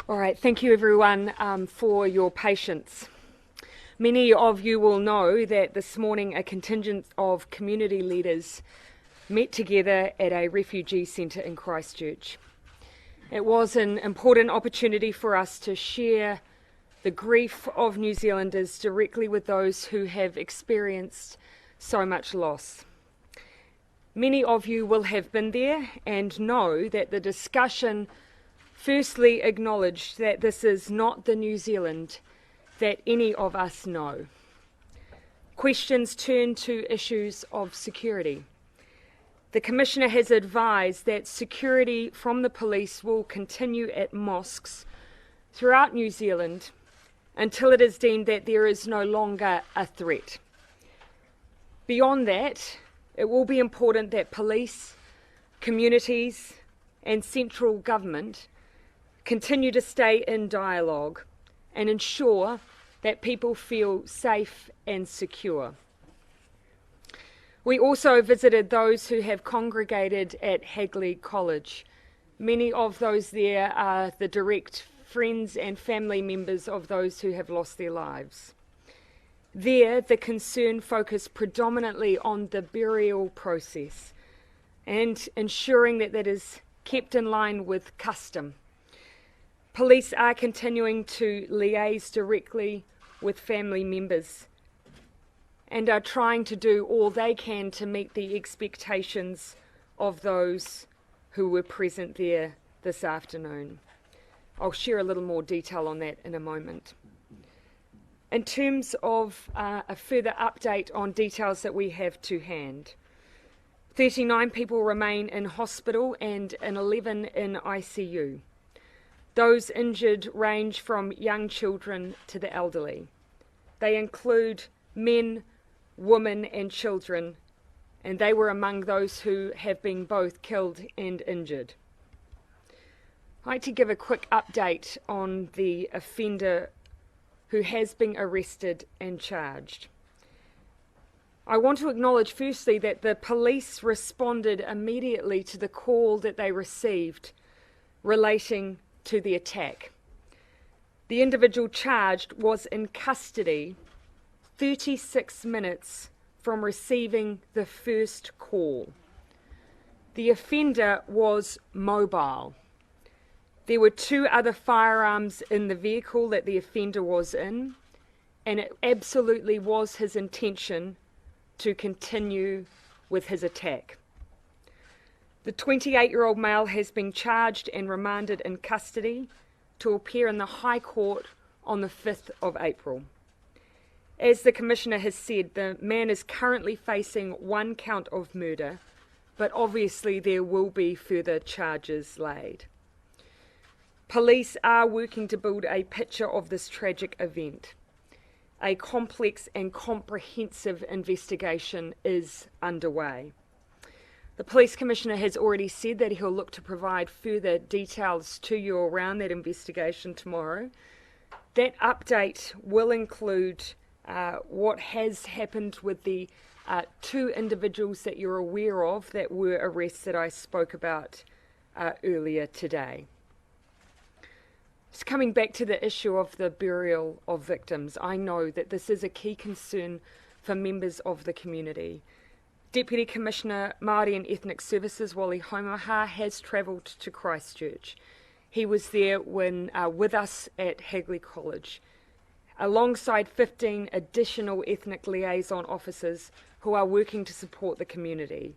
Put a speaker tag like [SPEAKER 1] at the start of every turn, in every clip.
[SPEAKER 1] All right, thank you everyone for your patience. Many of you will know that this morning a contingent of community leaders met together at a refugee centre in Christchurch. It was an important opportunity for us to share the grief of New Zealanders directly with those who have experienced so much loss. Many of you will have been there and know that the discussion firstly acknowledged that this is not the New Zealand that any of us know. Questions turn to issues of security. The Commissioner has advised that security from the police will continue at mosques throughout New Zealand until it is deemed that there is no longer a threat. Beyond that, it will be important that police, communities, and central government continue to stay in dialogue and ensure that people feel safe and secure. We also visited those who have congregated at Hagley College. Many of those there are the direct friends and family members of those who have lost their lives. There, the concern focused predominantly on the burial process and ensuring that that is kept in line with custom. Police are continuing to liaise directly with family members and are trying to do all they can to meet the expectations of those who were present there this afternoon. I'll share a little more detail on that in a moment. In terms of a further update on details that we have to hand, 39 people remain in hospital and 11 in ICU. Those injured range from young children to the elderly. They include men, women and children, and they were among those who have been both killed and injured. I'd like to give a quick update on the offender who has been arrested and charged. I want to acknowledge firstly that the police responded immediately to the call that they received relating to the attack. The individual charged was in custody 36 minutes from receiving the first call. The offender was mobile. There were 2 other firearms in the vehicle that the offender was in, and it absolutely was his intention to continue with his attack. The 28-year-old male has been charged and remanded in custody to appear in the High Court on the 5th of April. As the Commissioner has said, the man is currently facing 1 count of murder, but obviously there will be further charges laid. Police are working to build a picture of this tragic event. A complex and comprehensive investigation is underway. The Police Commissioner has already said that he'll look to provide further details to you around that investigation tomorrow. That update will include what has happened with the 2 individuals that you're aware of that were arrested I spoke about earlier today. Just coming back to the issue of the burial of victims, I know that this is a key concern for members of the community. Deputy Commissioner Māori and Ethnic Services Wally Homaha has travelled to Christchurch. He was there with us at Hagley College, alongside 15 additional ethnic liaison officers who are working to support the community.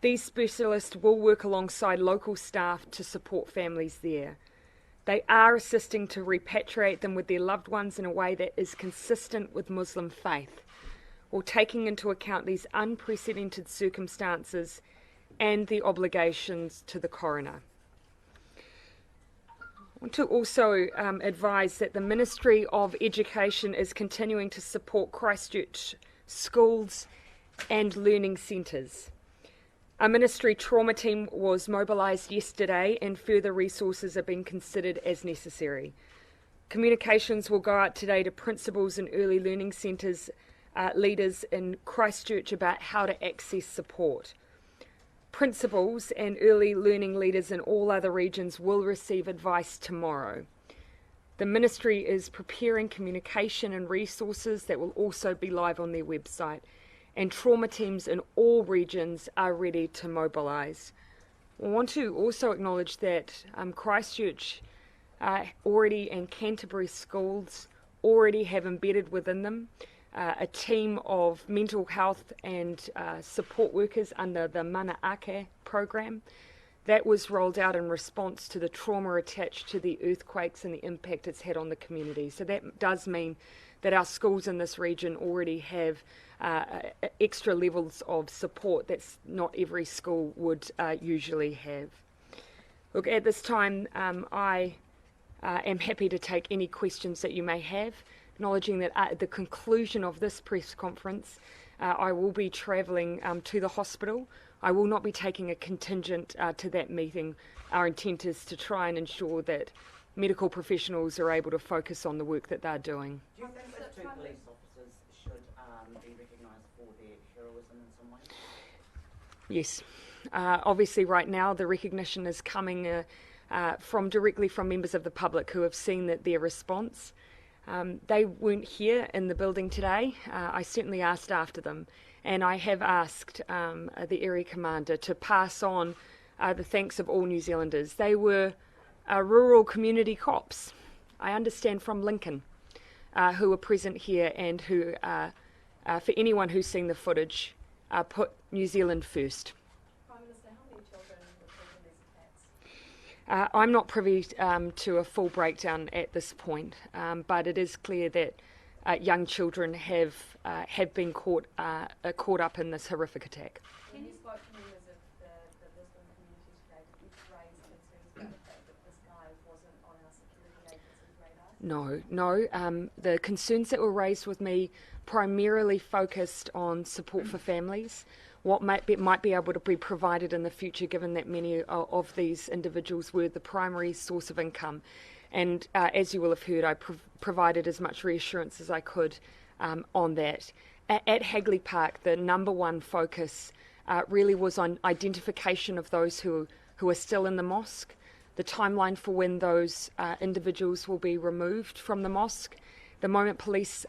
[SPEAKER 1] These specialists will work alongside local staff to support families there. They are assisting to repatriate them with their loved ones in a way that is consistent with Muslim faith, while taking into account these unprecedented circumstances and the obligations to the coroner. I want to also advise that the Ministry of Education is continuing to support Christchurch schools and learning centres. A ministry trauma team was mobilised yesterday and further resources are being considered as necessary. Communications will go out today to principals and early learning centres leaders in Christchurch about how to access support. Principals and early learning leaders in all other regions will receive advice tomorrow. The Ministry is preparing communication and resources that will also be live on their website, and trauma teams in all regions are ready to mobilise. I want to also acknowledge that Christchurch already and Canterbury schools already have embedded within them a team of mental health and support workers under the Mana Ake program. That was rolled out in response to the trauma attached to the earthquakes and the impact it's had on the community. So that does mean that our schools in this region already have extra levels of support that's not every school would usually have. Look, at this time, I am happy to take any questions that you may have, acknowledging that at the conclusion of this press conference, I will be travelling to the hospital. I will not be taking a contingent to that meeting. Our intent is to try and ensure that medical professionals are able to focus on the work that they're doing.
[SPEAKER 2] Do you think that two police officers should be recognised for their heroism in some way?
[SPEAKER 1] Yes. Obviously right now the recognition is coming directly from members of the public who have seen that their response. They weren't here in the building today. I certainly asked after them, and I have asked the area commander to pass on the thanks of all New Zealanders. They were rural community cops, I understand, from Lincoln, who were present here and who, for anyone who's seen the footage, put New Zealand first.
[SPEAKER 3] Prime Minister, how many children were killed in these attacks?
[SPEAKER 1] I'm not privy to a full breakdown at this point, but it is clear that young children have been caught up in this horrific attack.
[SPEAKER 3] When you spoke to members of the Lisbon community today, did you raise concerns about the fact that this guy wasn't on our security agency's radar?
[SPEAKER 1] No. The concerns that were raised with me primarily focused on support for families, what might be able to be provided in the future, given that many of these individuals were the primary source of income. And as you will have heard, I provided as much reassurance as I could on that. At Hagley Park, the number one focus really was on identification of those who are still in the mosque, the timeline for when those individuals will be removed from the mosque. The moment police,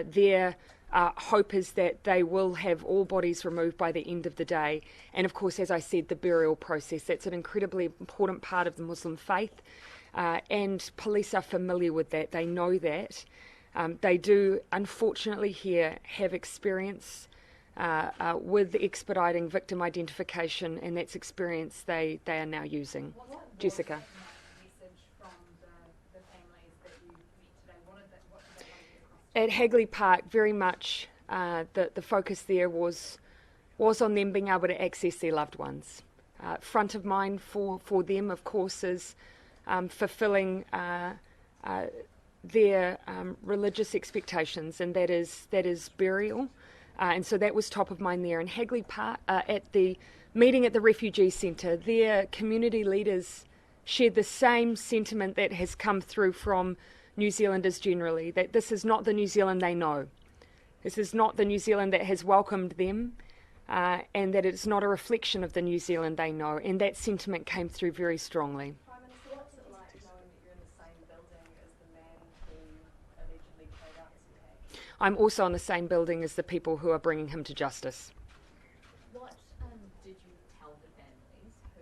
[SPEAKER 1] their hope is that they will have all bodies removed by the end of the day. And of course, as I said, the burial process. That's an incredibly important part of the Muslim faith. And police are familiar with that. They know that. They do, unfortunately, here have experience with expediting victim identification, and that's experience they are now using. Jessica.
[SPEAKER 3] Message from the families that you met today. What did they want to get across?
[SPEAKER 1] At Hagley Park, very much the focus there was on them being able to access their loved ones. Front of mind for them, of course, is fulfilling their religious expectations, and that is burial. And so that was top of mind there. In Hagley Park, at the meeting at the refugee centre, their community leaders shared the same sentiment that has come through from New Zealanders generally, that this is not the New Zealand they know. This is not the New Zealand that has welcomed them, and that it's not a reflection of the New Zealand they know. And that sentiment came through very strongly.
[SPEAKER 3] Prime Minister, what's it like knowing that you're in the same building as the man who allegedly carried out this attack?
[SPEAKER 1] I'm also in the same building as the people who are bringing him to justice.
[SPEAKER 4] What did you tell the families who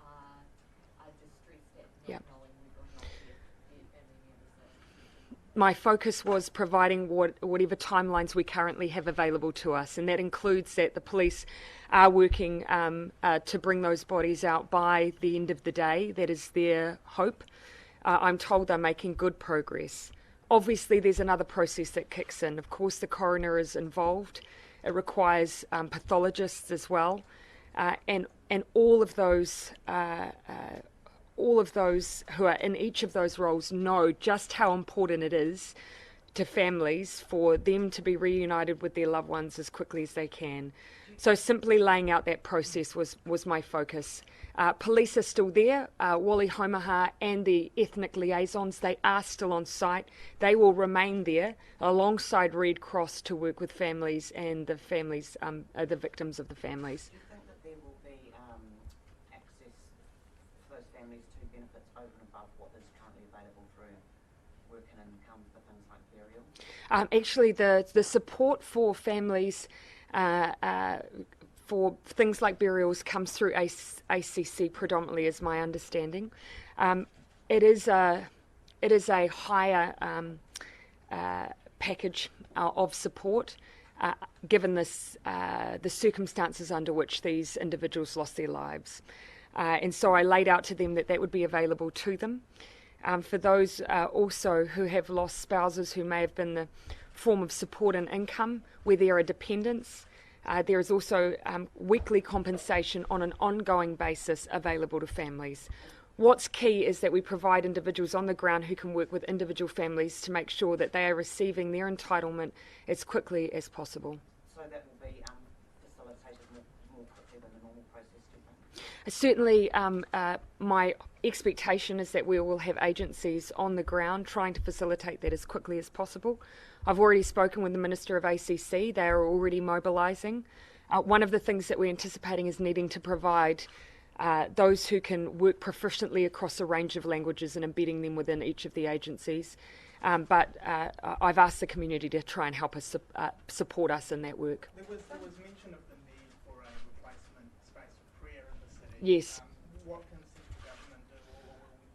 [SPEAKER 4] are distressed at not
[SPEAKER 1] Yep.
[SPEAKER 4] knowing whether or not their family members are?
[SPEAKER 1] My focus was providing whatever timelines we currently have available to us, and that includes that the police are working to bring those bodies out by the end of the day. That is their hope. I'm told they're making good progress. Obviously, there's another process that kicks in. Of course, the coroner is involved. It requires pathologists as well, and all of those who are in each of those roles know just how important it is to families for them to be reunited with their loved ones as quickly as they can. So simply laying out that process was my focus. Police are still there. Wally Homaha and the ethnic liaisons, they are still on site. They will remain there alongside Red Cross to work with families and the families, the victims of the families.
[SPEAKER 2] Do you think that there will be access for those families to benefits over and above what is currently available through work in income for things like burial?
[SPEAKER 1] Actually, the support for families for things like burials comes through ACC predominantly, is my understanding. It is a higher package of support, given the circumstances under which these individuals lost their lives. And so I laid out to them that would be available to them. For those also who have lost spouses who may have been the form of support and income, where there are dependents, there is also weekly compensation on an ongoing basis available to families. What's key is that we provide individuals on the ground who can work with individual families to make sure that they are receiving their entitlement as quickly as possible.
[SPEAKER 2] So that will be facilitated more quickly than the normal process, do you think?
[SPEAKER 1] Certainly, my expectation is that we will have agencies on the ground trying to facilitate that as quickly as possible. I've already spoken with the Minister of ACC. They are already mobilising. One of the things that we're anticipating is needing to provide those who can work proficiently across a range of languages and embedding them within each of the agencies. But I've asked the community to try and help us support us in that work.
[SPEAKER 5] There was mention of the need for a replacement space for prayer in the city.
[SPEAKER 1] Yes.
[SPEAKER 5] What can central government do, or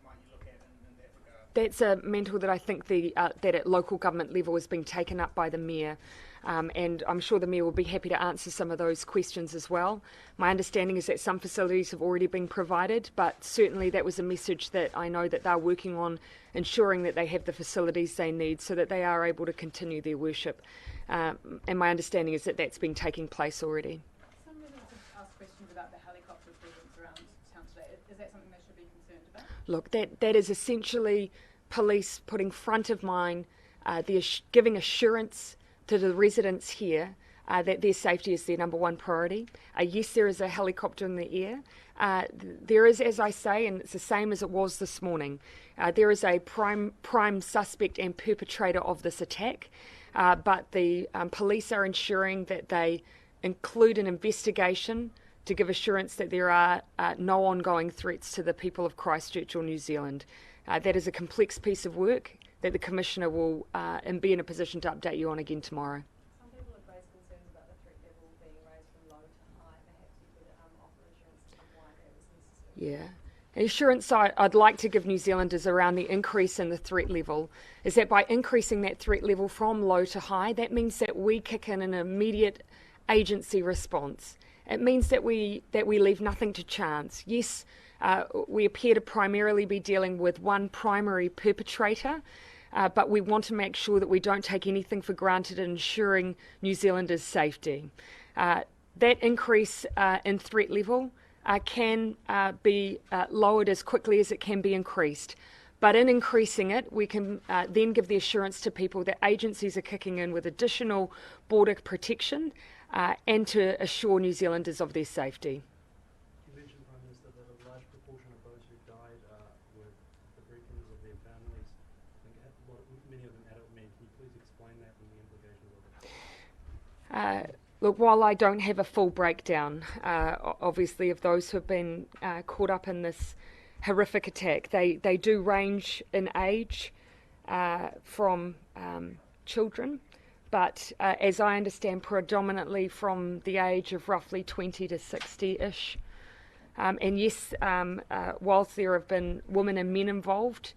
[SPEAKER 5] might you look at in that regard?
[SPEAKER 1] That's a mantle that I think that at local government level has been taken up by the Mayor. And I'm sure the Mayor will be happy to answer some of those questions as well. My understanding is that some facilities have already been provided, but certainly that was a message that I know that they're working on, ensuring that they have the facilities they need so that they are able to continue their worship. And my understanding is that that's been taking place already.
[SPEAKER 6] Some residents have asked questions about the helicopter presence around town today. Is that something they should be concerned about?
[SPEAKER 1] Look, that is essentially police putting front of mind, giving assurance to the residents here that their safety is their number one priority. Yes, there is a helicopter in the air. There is, as I say, and it's the same as it was this morning, there is a prime suspect and perpetrator of this attack, but the police are ensuring that they include an investigation to give assurance that there are no ongoing threats to the people of Christchurch or New Zealand. That is a complex piece of work that the Commissioner will be in a position to update you on again tomorrow.
[SPEAKER 3] Some people have raised concerns about the threat level being raised from low to high. Perhaps you could offer assurance to why that was necessary.
[SPEAKER 1] Yeah. The assurance I'd like to give New Zealanders around the increase in the threat level is that by increasing that threat level from low to high, that means that we kick in an immediate agency response. It means that we leave nothing to chance. Yes, we appear to primarily be dealing with one primary perpetrator, but we want to make sure that we don't take anything for granted in ensuring New Zealanders' safety. That increase in threat level can be lowered as quickly as it can be increased. But in increasing it, we can then give the assurance to people that agencies are kicking in with additional border protection and to assure New Zealanders of their safety.
[SPEAKER 7] You mentioned, Prime Minister, that a large proportion of those who died were the break-ins of their families. I think many of them adult men. Can you please explain that and the implications of it?
[SPEAKER 1] Look, while I don't have a full breakdown, obviously, of those who have been caught up in this horrific attack, they do range in age from children, but as I understand, predominantly from the age of roughly 20 to 60-ish. And yes, whilst there have been women and men involved,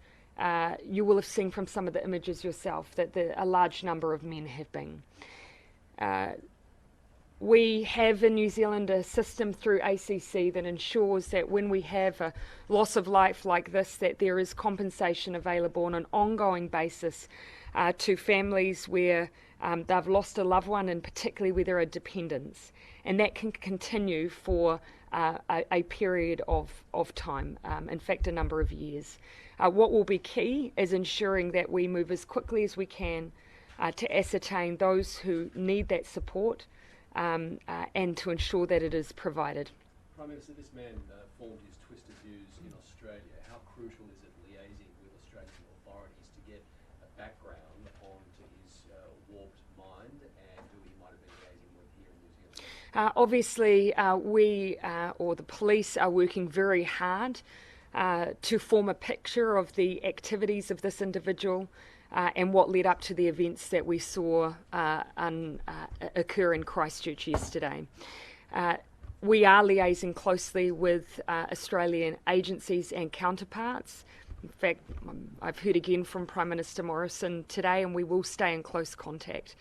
[SPEAKER 1] you will have seen from some of the images yourself that a large number of men have been. We have in New Zealand a system through ACC that ensures that when we have a loss of life like this, that there is compensation available on an ongoing basis to families where they've lost a loved one, and particularly where there are dependents. And that can continue for a period of time, in fact a number of years. What will be key is ensuring that we move as quickly as we can to ascertain those who need that support, and to ensure that it is provided.
[SPEAKER 8] Prime Minister, this man formed his twisted views in Australia. How crucial is it liaising with Australian authorities to get a background onto his warped mind and who he might have been liaising with here in New Zealand?
[SPEAKER 1] Obviously, we, or the police, are working very hard to form a picture of the activities of this individual and what led up to the events that we saw occur in Christchurch yesterday. We are liaising closely with Australian agencies and counterparts. In fact, I've heard again from Prime Minister Morrison today, and we will stay in close contact.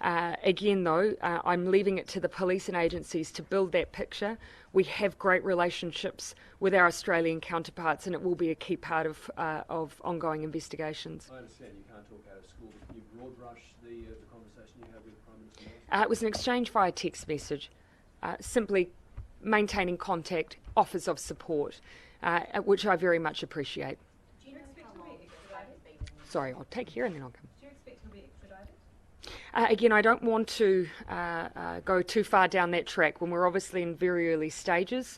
[SPEAKER 1] Again, though, I'm leaving it to the police and agencies to build that picture. We have great relationships with our Australian counterparts, and it will be a key part of ongoing investigations.
[SPEAKER 8] I understand you can't talk out of school, but can you broad brush the conversation you had with Prime Minister Morrison?
[SPEAKER 1] It was an exchange via text message, simply maintaining contact, offers of support, which I very much appreciate.
[SPEAKER 6] Do you expect to be extradited?
[SPEAKER 1] Sorry, I'll take here and then I'll come.
[SPEAKER 6] Do you expect to be extradited?
[SPEAKER 1] Again, I don't want to go too far down that track when we're obviously in very early stages.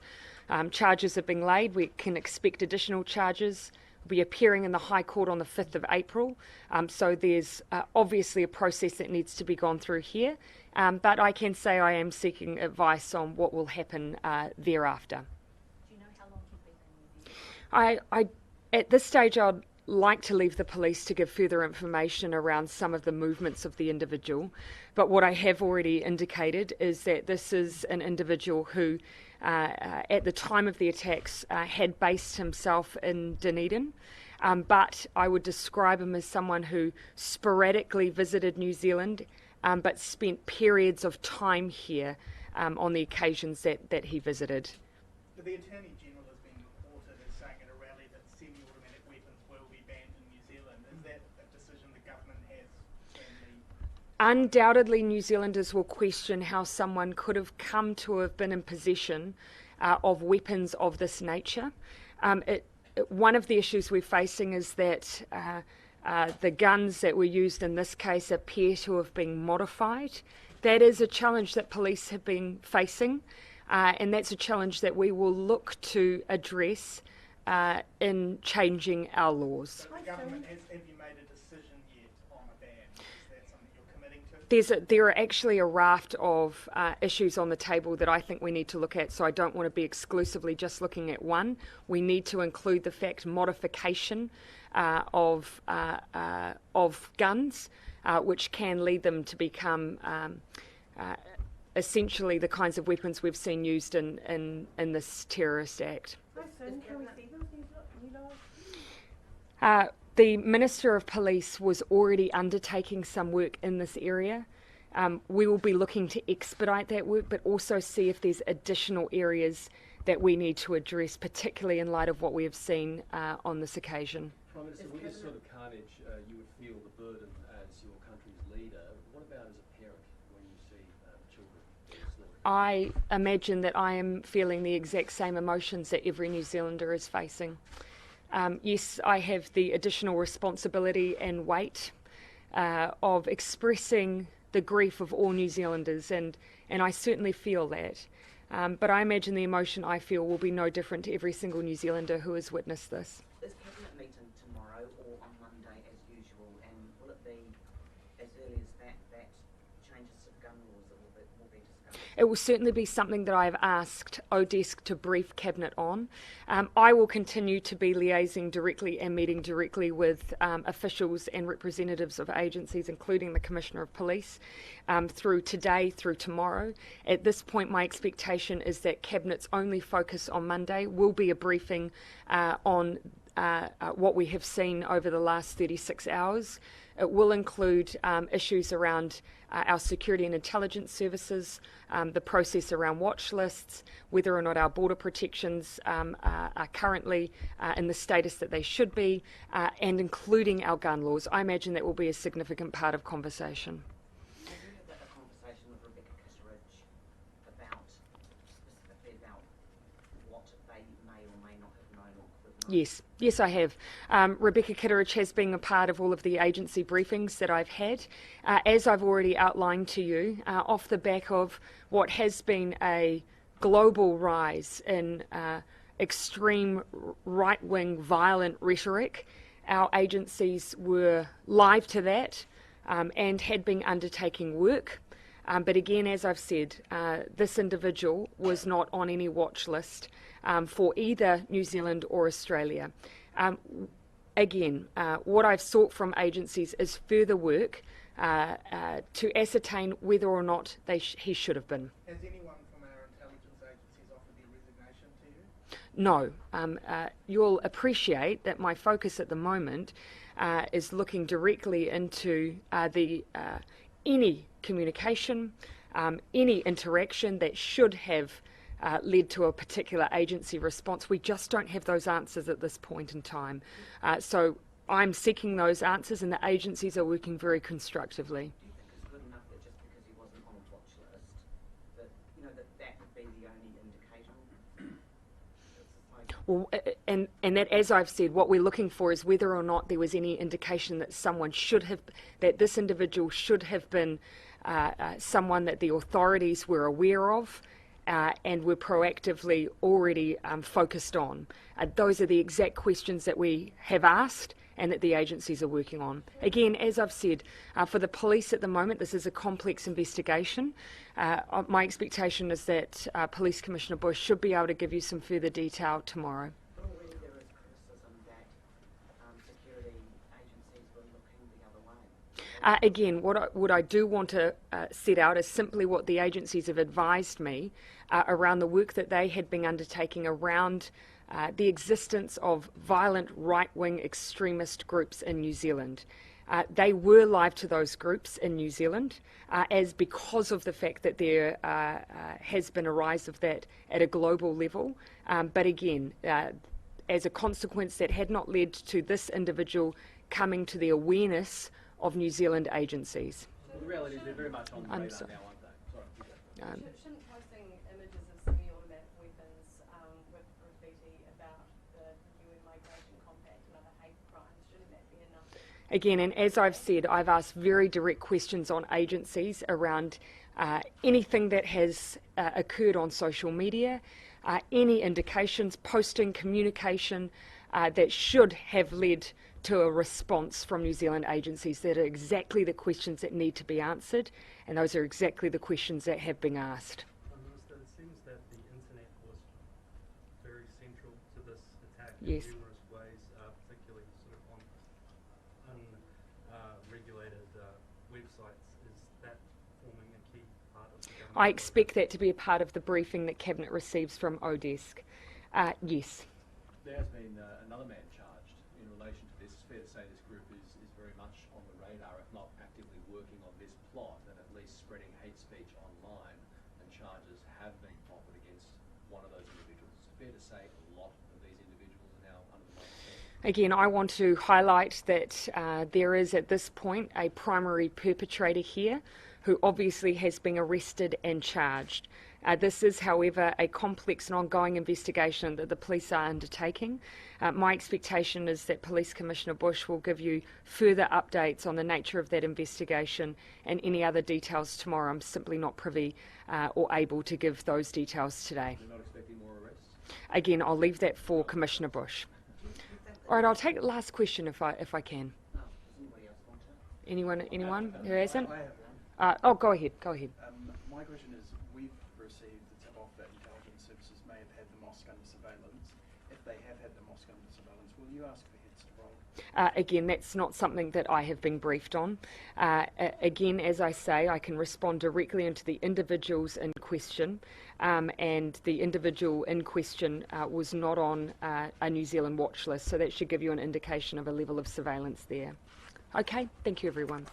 [SPEAKER 1] Charges are being laid. We can expect additional charges. We'll be appearing in the High Court on the 5th of April. So there's obviously a process that needs to be gone through here. But I can say I am seeking advice on what will happen thereafter.
[SPEAKER 4] Do you know how long he's been in New Zealand?
[SPEAKER 1] At this stage, I'd like to leave the police to give further information around some of the movements of the individual. But what I have already indicated is that this is an individual who, at the time of the attacks, had based himself in Dunedin. But I would describe him as someone who sporadically visited New Zealand, but spent periods of time here on the occasions that he visited.
[SPEAKER 5] But the Attorney General has been reported as saying at a rally that semi-automatic weapons will be banned in New Zealand. Is that a decision the government has firmly?
[SPEAKER 1] Undoubtedly, New Zealanders will question how someone could have come to have been in possession of weapons of this nature. One of the issues we're facing is that the guns that were used in this case appear to have been modified. That is a challenge that police have been facing, and that's a challenge that we will look to address in changing our laws.
[SPEAKER 5] But the government, have you made a decision yet on a ban? Is that something you're committing to?
[SPEAKER 1] There are actually a raft of issues on the table that I think we need to look at, so I don't want to be exclusively just looking at one. We need to include the fact modification of guns, which can lead them to become essentially the kinds of weapons we've seen used in this terrorist act.
[SPEAKER 9] Can we see those new laws?
[SPEAKER 1] The Minister of Police was already undertaking some work in this area. We will be looking to expedite that work, but also see if there's additional areas that we need to address, particularly in light of what we have seen on this occasion.
[SPEAKER 8] Prime Minister, with this sort of carnage, you would feel the burden as your country's leader. What about as a parent when you see children being slaughtered?
[SPEAKER 1] I imagine that I am feeling the exact same emotions that every New Zealander is facing. Yes, I have the additional responsibility and weight of expressing the grief of all New Zealanders, and I certainly feel that. But I imagine the emotion I feel will be no different to every single New Zealander who has witnessed this.
[SPEAKER 2] Is Cabinet meeting tomorrow or on Monday as usual, and will it be as early as that changes to the gun laws that will be discussed?
[SPEAKER 1] It will certainly be something that I've asked ODESC to brief Cabinet on. I will continue to be liaising directly and meeting directly with officials and representatives of agencies, including the Commissioner of Police, through today, through tomorrow. At this point, my expectation is that Cabinet's only focus on Monday will be a briefing on what we have seen over the last 36 hours. It will include issues around our security and intelligence services, the process around watch lists, whether or not our border protections are currently in the status that they should be, and including our gun laws. I imagine that will be a significant part of conversation.
[SPEAKER 2] Have you had a conversation with Rebecca Christchurch specifically about what they may or may not have known or could know?
[SPEAKER 1] Yes, I have. Rebecca Kitteridge has been a part of all of the agency briefings that I've had. As I've already outlined to you, off the back of what has been a global rise in extreme right-wing violent rhetoric, our agencies were live to that and had been undertaking work But again, as I've said, this individual was not on any watch list for either New Zealand or Australia. Again, what I've sought from agencies is further work to ascertain whether or not he should have been.
[SPEAKER 5] Has anyone from our intelligence agencies offered their resignation to you?
[SPEAKER 1] No. You'll appreciate that my focus at the moment is looking directly into any communication, any interaction that should have led to a particular agency response. We just don't have those answers at this point in time. So I'm seeking those answers, and the agencies are working very constructively.
[SPEAKER 2] Do you think it's good enough that just because he wasn't on a watch list, that that would be the only indicator?
[SPEAKER 1] Well, and that, as I've said, what we're looking for is whether or not there was any indication that that this individual should have been someone that the authorities were aware of and were proactively already focused on. Those are the exact questions that we have asked and that the agencies are working on. Again, as I've said, for the police at the moment, this is a complex investigation. My expectation is that Police Commissioner Bush should be able to give you some further detail tomorrow.
[SPEAKER 2] But already there is criticism that security agencies were looking the other way.
[SPEAKER 1] Again, what I do want to set out is simply what the agencies have advised me around the work that they had been undertaking around the existence of violent right-wing extremist groups in New Zealand. They were live to those groups in New Zealand as because of the fact that there has been a rise of that at a global level. But again, as a consequence, that had not led to this individual coming to the awareness of New Zealand agencies.
[SPEAKER 8] The reality is they're very much on the radar now, aren't they? Sorry,
[SPEAKER 3] Shouldn't posting images of semi-automatic weapons with graffiti about the UN Migration Compact and other hate crimes, shouldn't that be enough?
[SPEAKER 1] Again, and as I've said, I've asked very direct questions on agencies around anything that has occurred on social media, any indications, posting, communication that should have led to a response from New Zealand agencies. That are exactly the questions that need to be answered, and those are exactly the questions that have been asked.
[SPEAKER 7] Minister, it seems that the internet was very central to this attack
[SPEAKER 1] Yes.
[SPEAKER 7] in numerous ways, particularly sort of on unregulated websites. Is that forming a key part of the government?
[SPEAKER 1] I expect that to be a part of the briefing that Cabinet receives from ODESC. Yes.
[SPEAKER 8] There has been another man charged in relation to this. It's fair to say this group is very much on the radar, if not actively working on this plot, and at least spreading hate speech online, and charges have been offered against one of those individuals. It's fair to say a lot of these individuals are now under the microscope.
[SPEAKER 1] Again, I want to highlight that there is at this point a primary perpetrator here who obviously has been arrested and charged. This is, however, a complex and ongoing investigation that the police are undertaking. My expectation is that Police Commissioner Bush will give you further updates on the nature of that investigation and any other details tomorrow. I'm simply not privy or able to give those details today.
[SPEAKER 8] You're not expecting more arrests?
[SPEAKER 1] Again, I'll leave that for Commissioner Bush. All right, I'll take the last question if I can.
[SPEAKER 2] No, does anybody else want to?
[SPEAKER 1] Anyone who hasn't?
[SPEAKER 10] I have one.
[SPEAKER 1] Go ahead.
[SPEAKER 10] My question is, we've received the tip-off that intelligence services may have had the mosque under surveillance. If they have had the mosque under surveillance, will you ask for heads to roll?
[SPEAKER 1] Again, that's not something that I have been briefed on. Again, as I say, I can respond directly into the individuals in question, and the individual in question was not on a New Zealand watch list, so that should give you an indication of a level of surveillance there. Okay, thank you everyone.